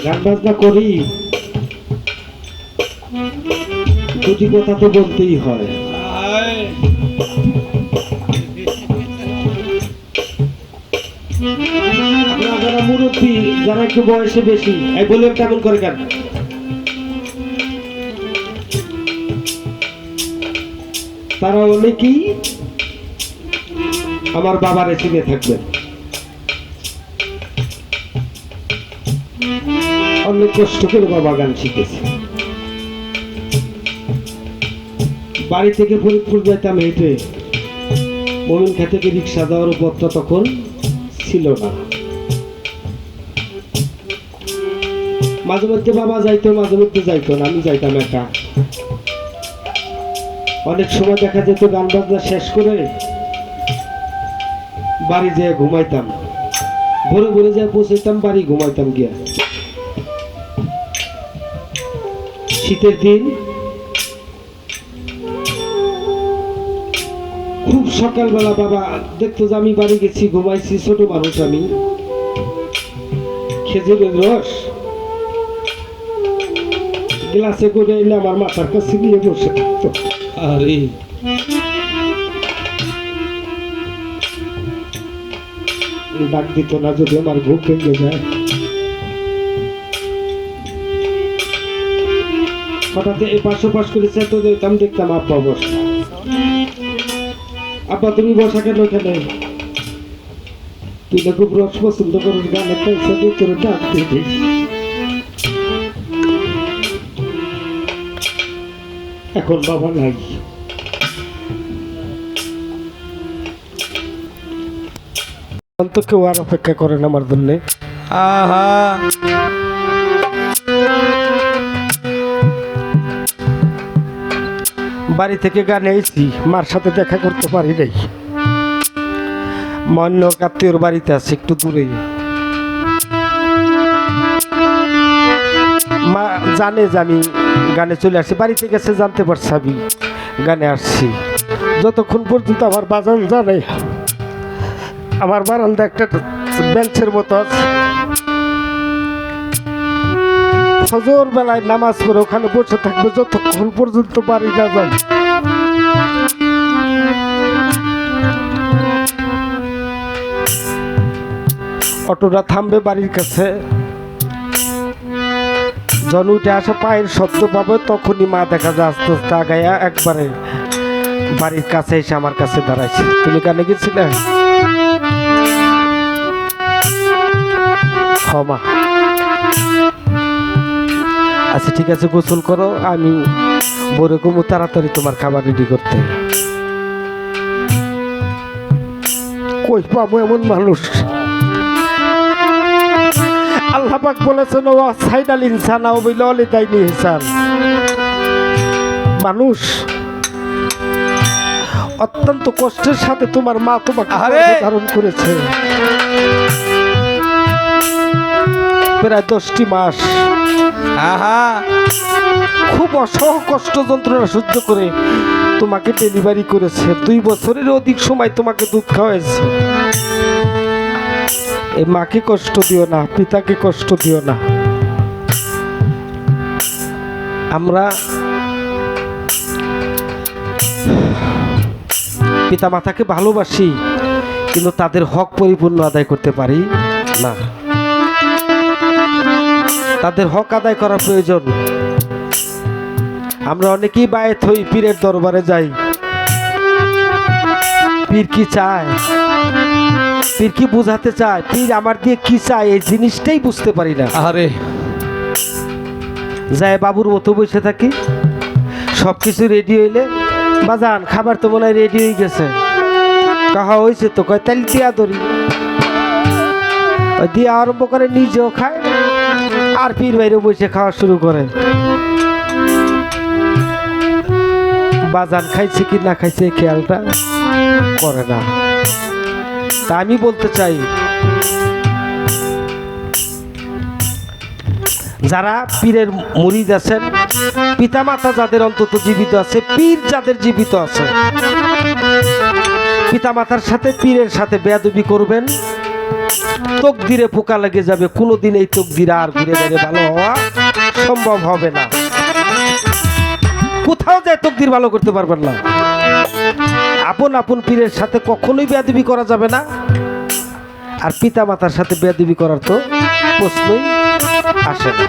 গান বাজনা করি, দুটি কথা তো বলতেই হয়। যারা মুরব্বী, যারা একটু বয়সে বেশি, এই বলে কেমন করে গান? তারা অনেকেই আমার বাবারে চিনে থাকবেন। অনেক কষ্ট করে বাবা গান শিখেছে। বাড়ি থেকে ফরিদপুর যেতাম হেঁটে, মমিনখা থেকে রিক্সা দেওয়ার পথটা তখন ছিল না। মাঝে মধ্যে বাবা যাইতো, মাঝে মধ্যে যাইতো না, আমি যাইতাম একা। অনেক সময় দেখা যেত গান বাজনা শেষ করে বাড়ি যেয়ে ঘুমাইতাম, ভোরে ভোরে যেয়ে পৌঁছাইতাম বাড়ি, ঘুমাইতাম গিয়া। শীতের দিন খুব সকালবেলা বাবা দেখতো যে আমি বাড়ি গেছি, ঘুমাইছি, ছোট মানুষ আমি, খেজুরের রস গ্লাসে করে এনে আমার মাথার কাছে নিয়ে বসে থাকতো। আরে ডাক দিত না যদি আমার ঘুম ভেঙে যায়। হঠাৎ এই পাশে পাশ করে চেতো দিতাম, দেখতাম আব্বা বসা। আব্বা তুমি বসা কেন এখানে? তুই না খুব রস পছন্দ করিস, গানের পয়সা দিয়ে তোর ডাক দিবি। এখন বাবা নাই। তো কেউ আর অপেক্ষা করেন আমার জন্য। বাড়ি থেকে গানে এসেছি, মার সাথে দেখা করতে পারি নাই। অন্য আত্মীয়র বাড়িতে আছে একটু দূরে। মা জানে যে আমি গানে চলে আসছি, বাড়িতে গেছে জানতে পারছি আমি গানে আসছি। যতক্ষণ পর্যন্ত আমার বাজান জানে, আমার বারান্দা একটা বেঞ্চের মতো আছে, ফজর বেলায় নামাজ পড়ে ওখানে বসে থাকবে যতক্ষণ পর্যন্ত বাড়ি না যাই। অটোটা থামবে বাড়ির কাছে, জন উঠে আসে, পায়ের শব্দ পাবে, তখনই মা দেখা যায় আস্তে আস্তে আগাইয়া একবারে বাড়ির কাছে এসে আমার কাছে দাঁড়াইছে। তুমি গানে গেছিলে? মা আচ্ছা ঠিক আছে, গোসল করো, আমি বলে ঘুমো, তাড়াতাড়ি তোমার খাবার রেডি করতে। কই পাবো এমন মানুষ? আল্লাহ পাক বলেছেন ওয়া সাইদাল ইনসানা বিল ওয়ালিদাইনি ইহসান। মানুষ অত্যন্ত কষ্টের সাথে তোমার মা তোমাকে ধারণ করেছে প্রায় 10টি মাস। খুব অসহ কষ্ট যন্ত্রণা সহ্য করে তোমাকে ডেলিভারি করেছে। 2 বছরের অধিক সময় তোমাকে দুধ খাওয়াইছে। এই মাকে কষ্ট দিও না, পিতাকে কষ্ট দিও না। আমরা পিতা মাতাকে ভালোবাসি, কিন্তু তাদের হক পরিপূর্ণ আদায় করতে পারি না। তাদের হক আদায় করা প্রয়োজন। আমরা অনেকেই বায়েত হই, পীরের দরবারে যাই। পীর কি চায়, পীর কি বুঝাতে চায়, পীর আমার দিয়ে কি চায়, এই জিনিসটাই বুঝতে পারি না। আরে যায় বাবুর মতো বসে থাকি, সবকিছু রেডি হইলে বাজান খাবার তো মনে হয় রেডি হয়ে গেছে, কাহা হয়েছে তো, কয় তাহলে দিয়া ধরি, দিয়ে আরম্ভ করে, নিজেও খায় আর পীর বাইরে বসে খাওয়া শুরু করে। বাজান খাইছে কি না খাইছে খেয়ালটা করে না। তা আমি বলতে চাই, যারা পীরের মুরিদ আছেন, পিতামাতা যাদের অন্তত জীবিত আছে, পীর যাদের জীবিত আছে, পিতামাতার সাথে পীরের সাথে বেয়াদবি করবেন, তকদিরে পোকা লেগে যাবে। কোনোদিন এই তকদিরে আর ঘুরে বেড়ে ভালো হওয়া সম্ভব হবে না। কোথাও যায় তকদির ভালো করতে পারবেন না। আপন আপন পীরের সাথে কখনোই বেয়াদবি করা যাবে না। আর পিতা মাতার সাথে বেয়াদবি করার তো প্রশ্নই আসে না।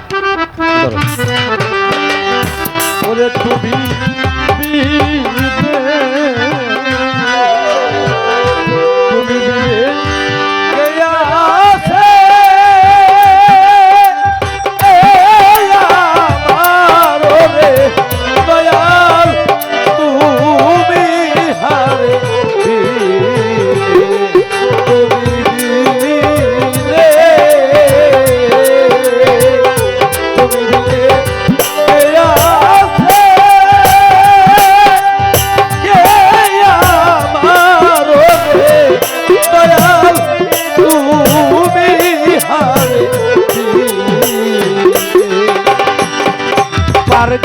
ওরে তুমি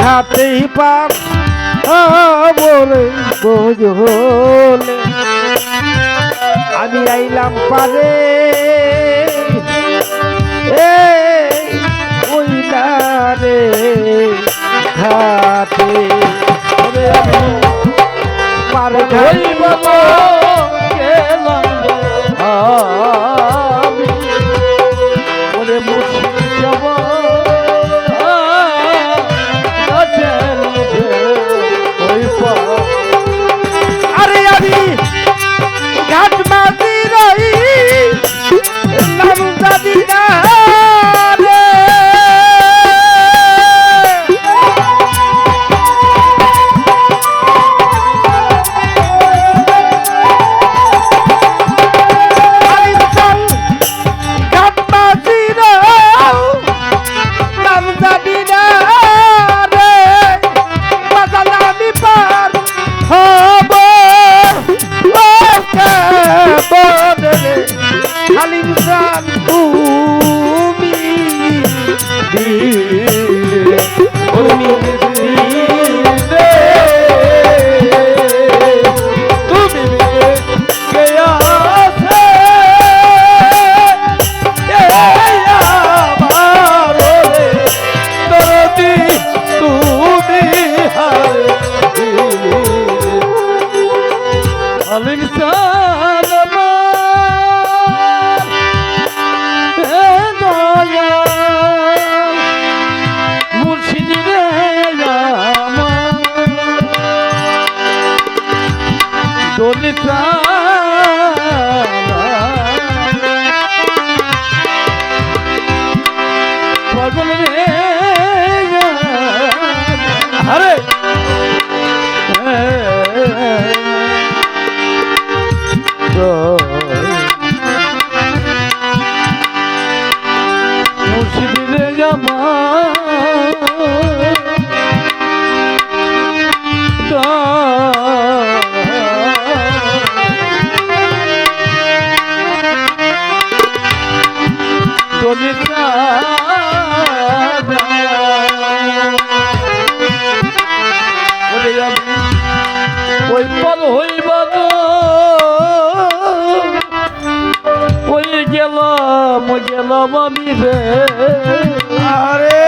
ঘাটেই পাপ মোরে বোঝলে আমি আইলাম পারে ওই রে ঘাটে পার ঘাই ওরে মুর্শিদ যাব আরে আমি ঘাট মাঝি রই নাম জানি না রে। ঘাট মাঝি রই নাম জানি না রে। বাজাল আমি পার হব বদলে হালিম জান তুমি দিলে তুমি দিলে তুমি গেয়া আরে মুর্শিদে জামা ওই পল হইব ওই গেলাম আমি রে। আরে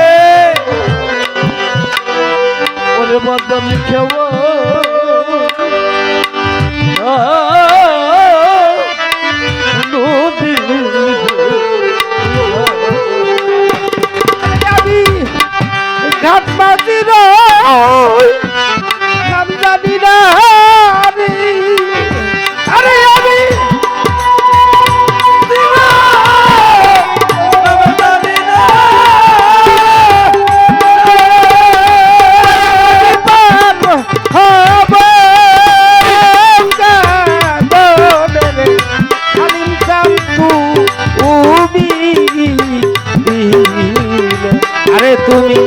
ওরে বদল খেব নদী আমি ঘাট মাঝি রই নাম জানি না রে। আরে আমি তুমি